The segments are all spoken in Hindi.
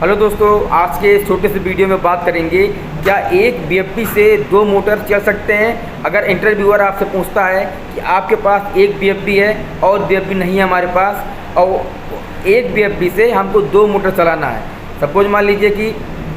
हेलो दोस्तों, आज के इस छोटे से वीडियो में बात करेंगे क्या एक बीएफबी से दो मोटर चल सकते हैं। अगर इंटरव्यूअर आपसे पूछता है कि आपके पास एक बीएफबी है और बीएफबी नहीं है हमारे पास, और एक बीएफबी से हमको दो मोटर चलाना है। सपोज मान लीजिए कि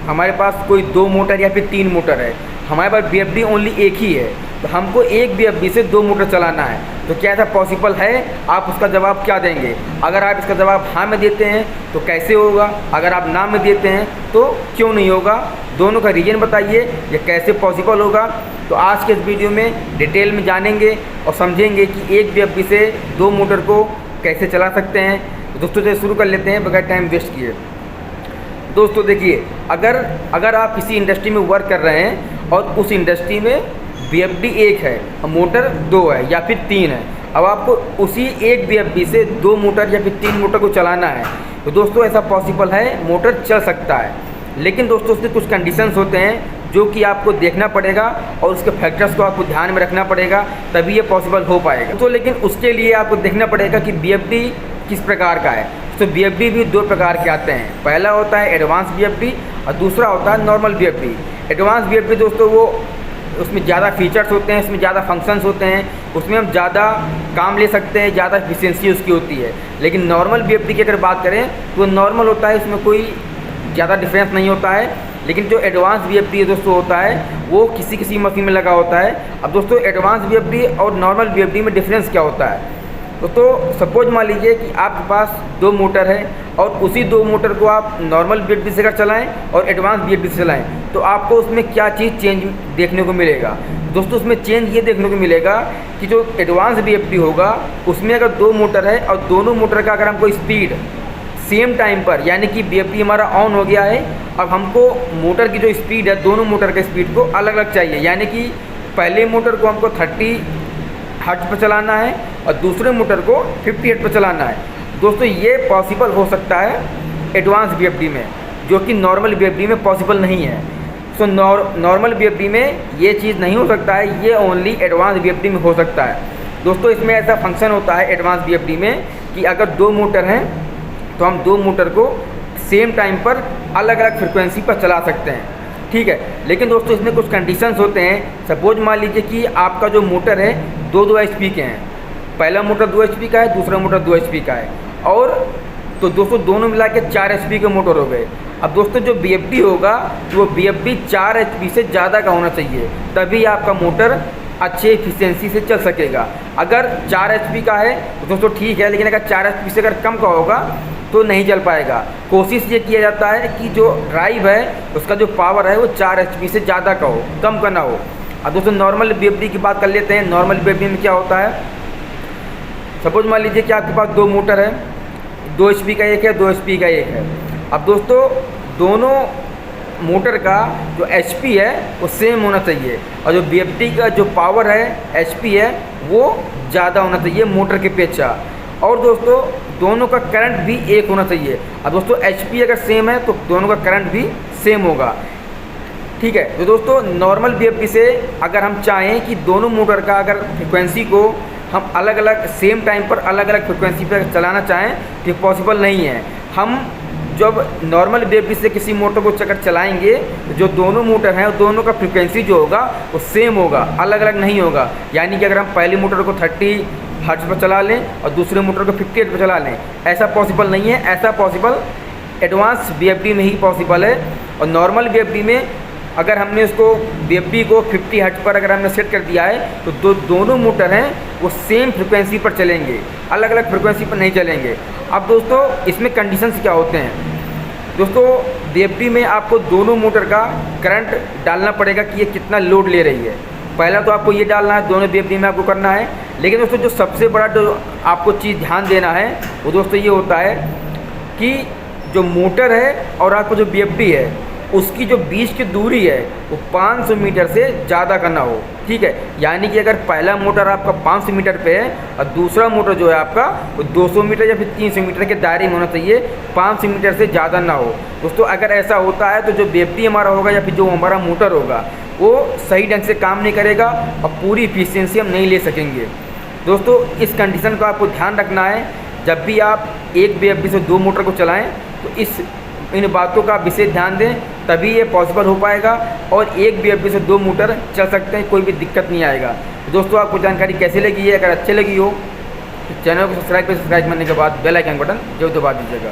हमारे पास कोई दो मोटर या फिर तीन मोटर है, हमारे पास बीएफबी ओनली एक ही है, तो हमको एक बीएफबी से दो मोटर चलाना है। तो क्या ऐसा पॉसिबल है? आप उसका जवाब क्या देंगे? अगर आप इसका जवाब हाँ में देते हैं तो कैसे होगा, अगर आप ना में देते हैं तो क्यों नहीं होगा, दोनों का रीज़न बताइए, ये कैसे पॉसिबल होगा। तो आज के इस वीडियो में डिटेल में जानेंगे और समझेंगे कि एक बीएफबी से दो मोटर को कैसे चला सकते हैं। तो दोस्तों से शुरू कर लेते हैं बगैर टाइम वेस्ट किए। दोस्तों देखिए, अगर आप किसी इंडस्ट्री में वर्क कर रहे हैं और उस इंडस्ट्री में बीएफबी एक है और मोटर दो है या फिर तीन है, अब आपको उसी एक बीएफबी से दो मोटर या फिर तीन मोटर को चलाना है, तो दोस्तों ऐसा पॉसिबल है, मोटर चल सकता है। लेकिन दोस्तों उसके कुछ कंडीशंस होते हैं जो कि आपको देखना पड़ेगा और उसके फैक्टर्स को आपको ध्यान में रखना पड़ेगा, तभी ये पॉसिबल हो पाएगा। तो लेकिन उसके लिए आपको देखना पड़ेगा कि बीएफबी किस प्रकार का है। तो बीएफबी भी दो प्रकार के आते हैं, पहला होता है एडवांस बीएफबी और दूसरा होता है नॉर्मल बीएफबी। एडवांस बीएफबी दोस्तों वो उसमें ज़्यादा फीचर्स होते हैं, उसमें ज़्यादा फंक्शंस होते हैं, उसमें हम ज़्यादा काम ले सकते हैं, ज़्यादा एफिशिएंसी उसकी होती है। लेकिन नॉर्मल बीएफबी की अगर बात करें तो नॉर्मल होता है, उसमें कोई ज़्यादा डिफरेंस नहीं होता है। लेकिन जो एडवांस बीएफबी दोस्तों होता है वो किसी किसी मशीन में लगा होता है। अब दोस्तों एडवांस बीएफबी और नॉर्मल बीएफबी में डिफरेंस क्या होता है? तो सपोज मान लीजिए कि आपके पास दो मोटर है और उसी दो मोटर को आप नॉर्मल बीएफबी से अगर चलाएं और एडवांस बीएफबी से चलाएं, तो आपको उसमें क्या चीज़ चेंज देखने को मिलेगा? दोस्तों उसमें चेंज ये देखने को मिलेगा कि जो एडवांस बीएफबी होगा उसमें अगर दो मोटर है और दोनों मोटर का अगर हमको स्पीड सेम टाइम पर, यानी कि बीएफबी हमारा ऑन हो गया है, अब हमको मोटर की जो स्पीड है दोनों मोटर के स्पीड को अलग अलग चाहिए, यानी कि पहले मोटर को हमको 30 हर्ट्ज पर चलाना है और दूसरे मोटर को 50 हर्ट्ज पर चलाना है। दोस्तों ये पॉसिबल हो सकता है एडवांस बीएफबी में, जो कि नॉर्मल बीएफबी में पॉसिबल नहीं है। सो नॉर्मल बीएफबी में ये चीज़ नहीं हो सकता है, ये ओनली एडवांस बीएफबी में हो सकता है। दोस्तों इसमें ऐसा फंक्शन होता है एडवांस बीएफबी में कि अगर दो मोटर हैं तो हम दो मोटर को सेम टाइम पर अलग अलग फ्रिक्वेंसी पर चला सकते हैं, ठीक है। लेकिन दोस्तों इसमें कुछ कंडीशंस होते हैं। सपोज मान लीजिए कि आपका जो मोटर है दो एचपी के हैं, पहला मोटर 2 एचपी का है, दूसरा मोटर 2 एचपी का है, और तो दोस्तों दोनों मिला के 4 एचपी के मोटर हो गए। अब दोस्तों जो बीएफबी होगा तो वो बीएफबी 4 एचपी से ज़्यादा का होना चाहिए, तभी आपका मोटर अच्छे एफिशिएंसी से चल सकेगा। अगर 4 एचपी का है तो दोस्तों ठीक है, लेकिन अगर 4 एचपी से अगर कम का होगा तो नहीं चल पाएगा। कोशिश ये किया जाता है कि जो ड्राइव है उसका जो पावर है वो 4 एचपी से ज़्यादा का हो, कम का ना हो। अब दोस्तों नॉर्मल बीएफबी की बात कर लेते हैं। नॉर्मल बीएफबी में क्या होता है? सपोज मान लीजिए कि आपके पास दो मोटर है, 2 एचपी का एक है, 2 एचपी का एक है। अब दोस्तों दोनों मोटर का जो एचपी है वो सेम होना चाहिए और जो बीएफबी का जो पावर है एचपी है वो ज़्यादा होना चाहिए मोटर के अपेक्षा। और दोस्तों दोनों का करंट भी एक होना चाहिए। अब दोस्तों एचपी अगर सेम है तो दोनों का करंट भी सेम होगा, ठीक है। तो दोस्तों नॉर्मल बीएफबी से अगर हम चाहें कि दोनों मोटर का अगर फ्रिक्वेंसी को हम अलग अलग सेम टाइम पर अलग अलग फ्रिक्वेंसी पर चलाना चाहें तो पॉसिबल नहीं है। हम जब नॉर्मल बीएफबी से किसी मोटर को अगर चलाएंगे तो जो दोनों मोटर हैं दोनों का फ्रिक्वेंसी जो होगा वो सेम होगा, अलग अलग नहीं होगा। यानी कि अगर हम पहली मोटर को 30 हर्ट्ज पर चला लें और दूसरे मोटर को 50 हर्ट्ज पर चला लें, ऐसा पॉसिबल नहीं है। ऐसा पॉसिबल एडवांस बीएफबी में ही पॉसिबल है। और नॉर्मल बीएफबी में अगर हमने उसको बीएफबी को 50 हर्ट्ज पर अगर हमने सेट कर दिया है तो दोनों मोटर हैं वो सेम फ्रिक्वेंसी पर चलेंगे, अलग अलग फ्रिक्वेंसी पर नहीं चलेंगे। अब दोस्तों इसमें कंडीशंस क्या होते हैं? दोस्तों बीएफबी में आपको दोनों मोटर का करंट डालना पड़ेगा कि ये कितना लोड ले रही है। पहला तो आपको ये डालना है, दोनों बीएफबी में आपको करना है। लेकिन दोस्तों जो सबसे बड़ा जो आपको चीज़ ध्यान देना है वो दोस्तों ये होता है कि जो मोटर है और आपको जो बीएफबी है उसकी जो बीच की दूरी है वो 500 मीटर से ज़्यादा का ना हो, ठीक है। यानी कि अगर पहला मोटर आपका 500 मीटर पे है और दूसरा मोटर जो है आपका वो 200 मीटर या फिर 300 मीटर के दायरे में होना चाहिए, 500 मीटर से ज़्यादा ना हो। दोस्तों अगर ऐसा होता है तो जो बीएफबी हमारा होगा या फिर जो हमारा मोटर होगा वो सही ढंग से काम नहीं करेगा और पूरी इफिशियंसी हम नहीं ले सकेंगे। दोस्तों इस कंडीशन का आपको ध्यान रखना है। जब भी आप एक बीएफबी से दो मोटर को चलाएँ तो इस इन बातों का विशेष ध्यान दें, तभी ये पॉसिबल हो पाएगा और एक बीएफबी से 2 मोटर चल सकते हैं, कोई भी दिक्कत नहीं आएगा। दोस्तों आपको जानकारी कैसी लगी है? अगर अच्छी लगी हो तो चैनल को सब्सक्राइब करने के बाद बेल आइकन बटन जरूर दबा दीजिएगा।